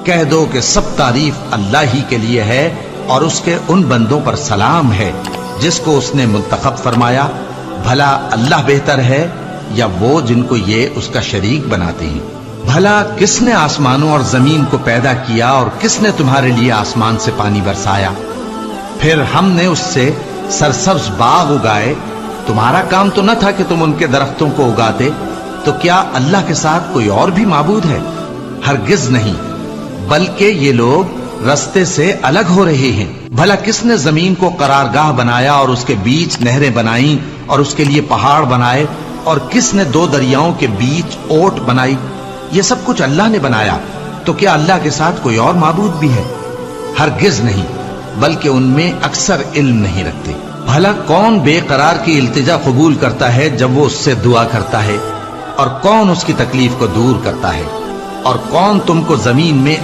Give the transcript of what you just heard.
کہہ دو کہ سب تعریف اللہ ہی کے لیے ہے اور اس کے ان بندوں پر سلام ہے جس کو اس نے منتخب فرمایا. بھلا اللہ بہتر ہے یا وہ جن کو یہ اس کا شریک بناتے ہیں؟ بھلا کس نے آسمانوں اور زمین کو پیدا کیا اور کس نے تمہارے لیے آسمان سے پانی برسایا؟ پھر ہم نے اس سے سرسبز باغ اگائے. تمہارا کام تو نہ تھا کہ تم ان کے درختوں کو اگاتے. تو کیا اللہ کے ساتھ کوئی اور بھی معبود ہے؟ ہرگز نہیں، بلکہ یہ لوگ رستے سے الگ ہو رہے ہیں. بھلا کس نے زمین کو قرارگاہ بنایا اور اس کے بیچ نہریں بنائیں اور اس کے لیے پہاڑ بنائے، اور کس نے دو دریاؤں کے بیچ اوٹ بنائی؟ یہ سب کچھ اللہ نے بنایا. تو کیا اللہ کے ساتھ کوئی اور معبود بھی ہے؟ ہرگز نہیں، بلکہ ان میں اکثر علم نہیں رکھتے. بھلا کون بے قرار کی التجا قبول کرتا ہے جب وہ اس سے دعا کرتا ہے، اور کون اس کی تکلیف کو دور کرتا ہے؟ اور کون تم کو زمین میں